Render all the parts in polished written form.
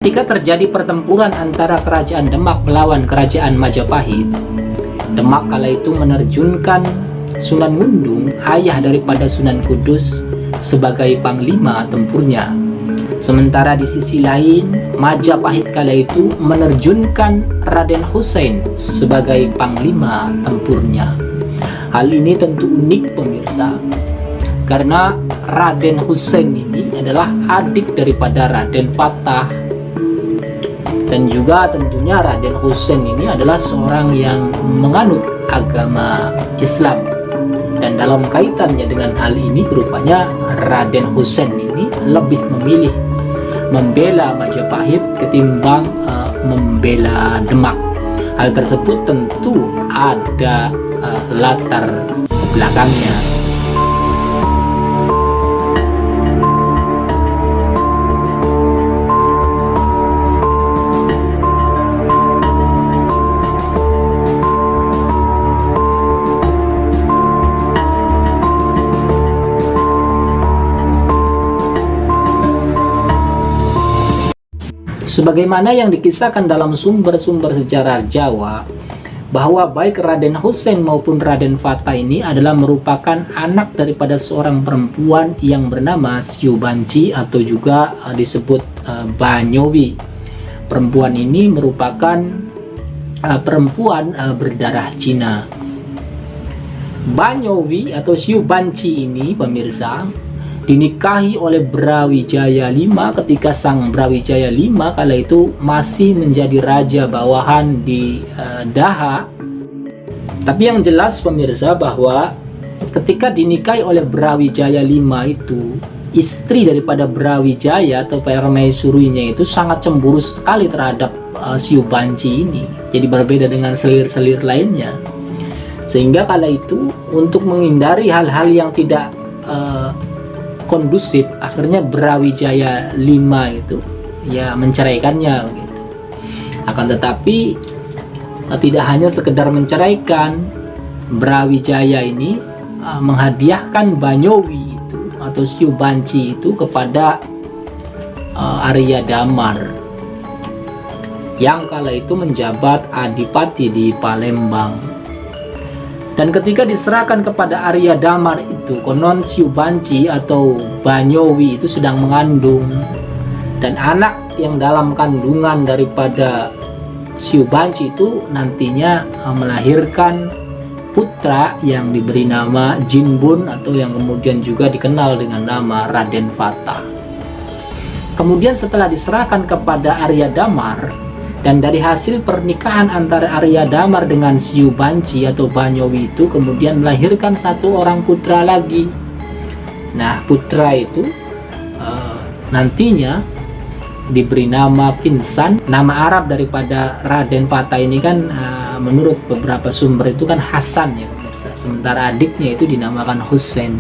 Ketika terjadi pertempuran antara kerajaan Demak melawan kerajaan Majapahit, Demak kala itu menerjunkan Sunan Ngundung, ayah daripada Sunan Kudus, sebagai panglima tempurnya. Sementara di sisi lain, Majapahit kala itu menerjunkan Raden Hussein sebagai panglima tempurnya. Hal ini tentu unik pemirsa, karena Raden Hussein ini adalah adik daripada Raden Fatah, dan juga tentunya Raden Hussein ini adalah seorang yang menganut agama Islam. Dan dalam kaitannya dengan hal ini, rupanya Raden Hussein ini lebih memilih membela Majapahit ketimbang membela Demak. Hal tersebut tentu ada latar belakangnya. Sebagaimana yang dikisahkan dalam sumber-sumber sejarah Jawa, bahwa baik Raden Hussein maupun Raden Fatah ini adalah merupakan anak daripada seorang perempuan yang bernama Syiu Banci atau juga disebut Banyowi. Perempuan ini merupakan perempuan berdarah Cina. Banyowi atau Syiu Banci ini pemirsa dinikahi oleh Brawijaya V ketika sang Brawijaya V kala itu masih menjadi raja bawahan di Daha. Tapi yang jelas pemirsa bahwa ketika dinikahi oleh Brawijaya V itu, istri daripada Brawijaya atau permaisurinya itu sangat cemburu sekali terhadap Syiu Banci ini. Jadi berbeda dengan selir-selir lainnya. Sehingga kala itu untuk menghindari hal-hal yang tidak kondusif, akhirnya Brawijaya V itu ya menceraikannya gitu. Akan tetapi tidak hanya sekedar menceraikan, Brawijaya ini menghadiahkan Banyowi itu atau Syiu Banci itu kepada Arya Damar yang kala itu menjabat adipati di Palembang. Dan ketika diserahkan kepada Arya Damar itu, konon Syiu Banci atau Banyowi itu sedang mengandung, dan anak yang dalam kandungan daripada Syiu Banci itu nantinya melahirkan putra yang diberi nama Jinbun atau yang kemudian juga dikenal dengan nama Raden Fatah. Kemudian setelah diserahkan kepada Arya Damar, dan dari hasil pernikahan antara Arya Damar dengan Syiu Banci atau Banyowi itu kemudian melahirkan satu orang putra lagi. Nah, putra itu nantinya diberi nama Kinsan. Nama Arab daripada Raden Fatah ini kan menurut beberapa sumber itu kan Hasan ya pemirsa. Sementara adiknya itu dinamakan Hussein.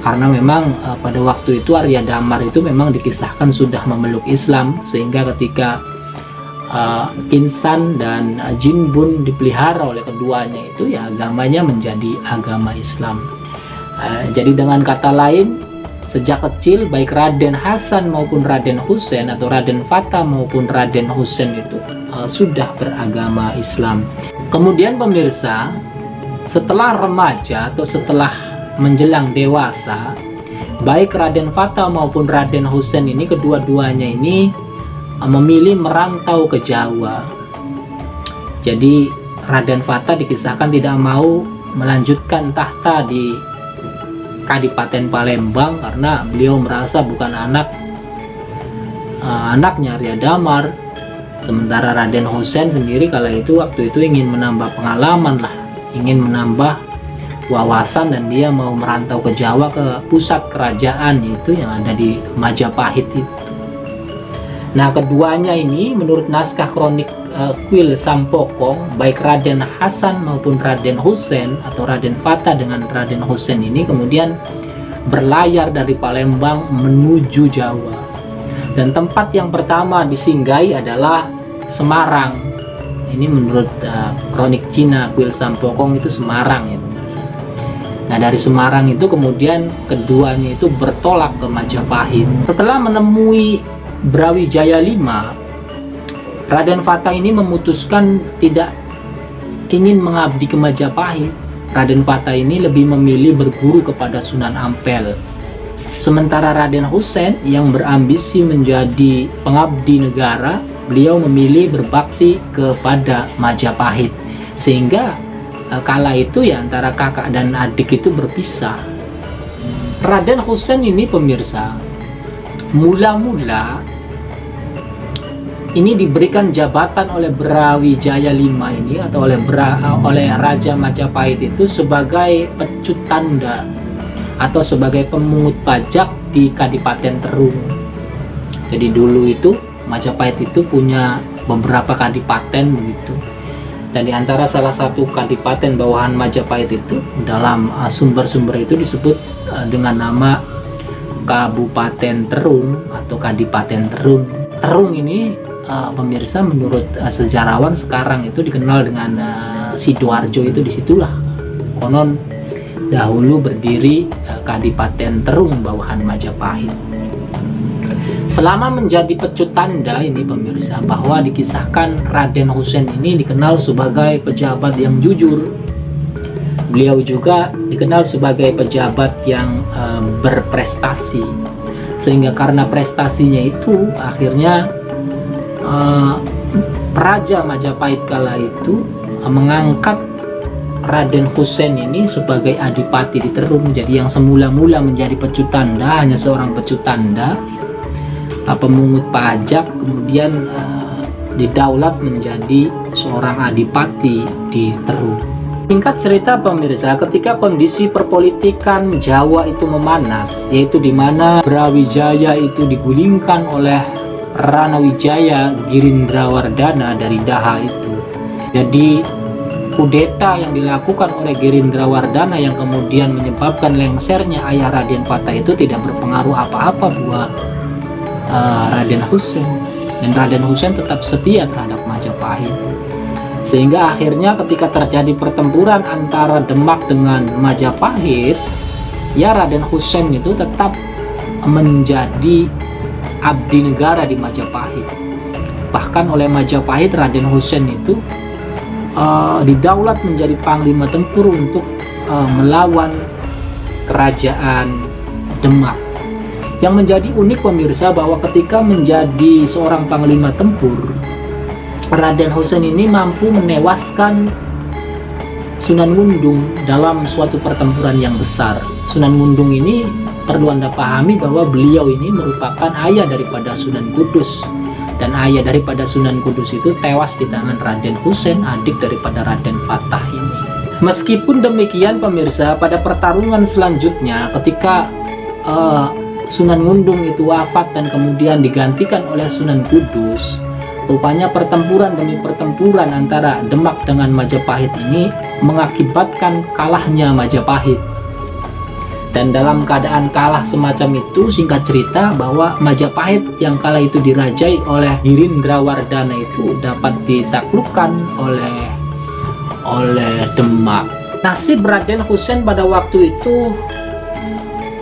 Karena memang pada waktu itu Arya Damar itu memang dikisahkan sudah memeluk Islam, sehingga ketika Kinsan dan Jinbun dipelihara oleh keduanya itu ya agamanya menjadi agama Islam. Jadi dengan kata lain, sejak kecil baik Raden Hasan maupun Raden Hussein atau Raden Fatah maupun Raden Hussein itu sudah beragama Islam. Kemudian pemirsa, setelah remaja atau setelah menjelang dewasa, baik Raden Fatah maupun Raden Hussein ini kedua-duanya ini memilih merantau ke Jawa. Jadi Raden Fatah dikisahkan tidak mau melanjutkan tahta di Kadipaten Palembang karena beliau merasa bukan anaknya Arya Damar. Sementara Raden Hussein sendiri kala itu waktu itu ingin menambah pengalaman lah, ingin menambah wawasan, dan dia mau merantau ke Jawa, ke pusat kerajaan itu yang ada di Majapahit itu. Nah, keduanya ini menurut naskah kronik kuil Sampokong, baik Raden Hasan maupun Raden Hussein atau Raden Fatah dengan Raden Hussein ini kemudian berlayar dari Palembang menuju Jawa. Dan tempat yang pertama disinggahi adalah Semarang. Ini menurut kronik Cina kuil Sampokong itu Semarang ya pemirsa. Nah, dari Semarang itu kemudian keduanya itu bertolak ke Majapahit. Setelah menemui Brawijaya V, Raden Fatah ini memutuskan tidak ingin mengabdi ke Majapahit. Raden Fatah ini lebih memilih berguru kepada Sunan Ampel. Sementara Raden Husein yang berambisi menjadi pengabdi negara, beliau memilih berbakti kepada Majapahit. Sehingga kala itu ya antara kakak dan adik itu berpisah. Raden Husein ini pemirsa, mula-mula ini diberikan jabatan oleh Brawijaya V ini atau oleh Raja Majapahit itu sebagai pecutanda atau sebagai pemungut pajak di Kadipaten Terung. Jadi dulu itu Majapahit itu punya beberapa kadipaten begitu. Dan di antara salah satu kadipaten bawahan Majapahit itu dalam sumber-sumber itu disebut dengan nama Kabupaten Terung atau Kadipaten Terung. Terung ini pemirsa menurut sejarawan sekarang itu dikenal dengan Sidoarjo. Itu disitulah konon dahulu berdiri Kadipaten Terung bawahan Majapahit. Selama menjadi pecutanda ini pemirsa, bahwa dikisahkan Raden Husein ini dikenal sebagai pejabat yang jujur. Beliau juga dikenal sebagai pejabat yang berprestasi, sehingga karena prestasinya itu akhirnya Raja Majapahit kala itu mengangkat Raden Husein ini sebagai adipati di Terung. Jadi yang semula-mula menjadi pecutanda, hanya seorang pecutanda, pemungut pajak, kemudian didaulat menjadi seorang adipati di Terung. Singkat cerita pemirsa, ketika kondisi perpolitikan Jawa itu memanas, yaitu di mana Brawijaya itu digulingkan oleh Ranawijaya Girindrawardana dari Daha itu. Jadi kudeta yang dilakukan oleh Girindrawardana yang kemudian menyebabkan lengsernya ayah Raden Fatah itu tidak berpengaruh apa-apa buat Raden Husein, dan Raden Husein tetap setia terhadap Majapahit. Sehingga akhirnya ketika terjadi pertempuran antara Demak dengan Majapahit, ya Raden Husein itu tetap menjadi abdi negara di Majapahit. Bahkan oleh Majapahit, Raden Husein itu didaulat menjadi panglima tempur untuk melawan kerajaan Demak. Yang menjadi unik pemirsa, bahwa ketika menjadi seorang panglima tempur, Raden Husein ini mampu menewaskan Sunan Ngundung dalam suatu pertempuran yang besar. Sunan Ngundung ini perlu Anda pahami bahwa beliau ini merupakan ayah daripada Sunan Kudus, dan ayah daripada Sunan Kudus itu tewas di tangan Raden Husein, adik daripada Raden Fatah ini. Meskipun demikian pemirsa, pada pertarungan selanjutnya ketika Sunan Ngundung itu wafat dan kemudian digantikan oleh Sunan Kudus, rupanya pertempuran demi pertempuran antara Demak dengan Majapahit ini mengakibatkan kalahnya Majapahit. Dan dalam keadaan kalah semacam itu, singkat cerita bahwa Majapahit yang kala itu dirajai oleh Girindrawardana itu dapat ditaklukkan oleh Demak. Nasib Raden Husein pada waktu itu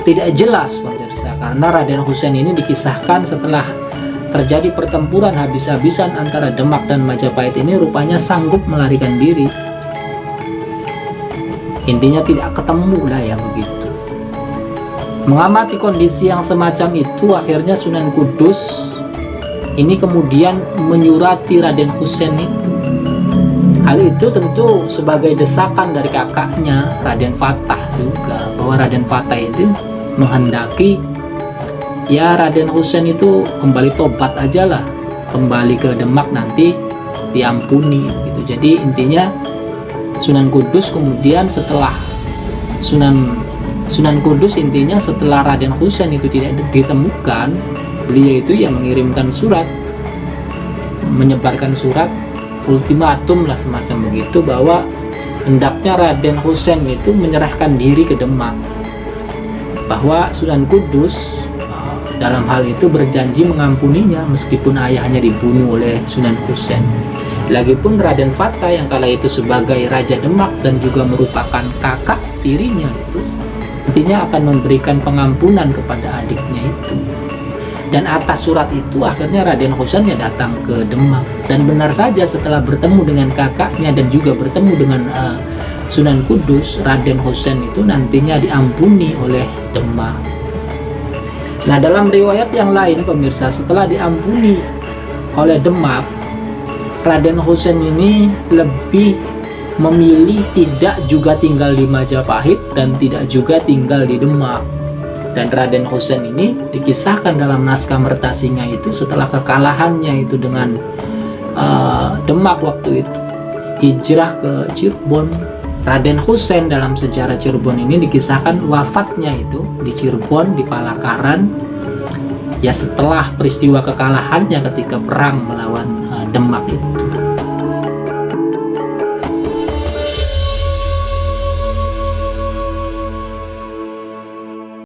tidak jelas pemirsa, karena Raden Husein ini dikisahkan setelah terjadi pertempuran habis-habisan antara Demak dan Majapahit ini rupanya sanggup melarikan diri. Intinya tidak ketemu lah ya begitu. Mengamati kondisi yang semacam itu, akhirnya Sunan Kudus ini kemudian menyurati Raden Husein itu. Hal itu tentu sebagai desakan dari kakaknya Raden Fatah juga, bahwa Raden Fatah itu menghendaki ya Raden Husein itu kembali tobat aja lah, kembali ke Demak nanti diampuni gitu. Jadi intinya Sunan Kudus kemudian setelah Sunan Kudus intinya setelah Raden Husein itu tidak ditemukan, beliau itu yang mengirimkan surat, menyebarkan surat ultimatum lah semacam begitu, bahwa hendaknya Raden Husein itu menyerahkan diri ke Demak, bahwa Sunan Kudus dalam hal itu berjanji mengampuninya meskipun ayahnya dibunuh oleh Sunan Husein. Lagipun Raden Fatah yang kala itu sebagai Raja Demak dan juga merupakan kakak tirinya itu intinya akan memberikan pengampunan kepada adiknya itu. Dan atas surat itu akhirnya Raden Husain ya datang ke Demak. Dan benar saja setelah bertemu dengan kakaknya dan juga bertemu dengan Sunan Kudus, Raden Husain itu nantinya diampuni oleh Demak. Nah, dalam riwayat yang lain pemirsa, setelah diampuni oleh Demak, Raden Husain ini lebih memilih tidak juga tinggal di Majapahit dan tidak juga tinggal di Demak. Dan Raden Husain ini dikisahkan dalam naskah Mertasinga itu setelah kekalahannya itu dengan Demak waktu itu, hijrah ke Cirebon. Raden Husain dalam sejarah Cirebon ini dikisahkan wafatnya itu di Cirebon, di Palakaran, ya setelah peristiwa kekalahannya ketika perang melawan Demak itu.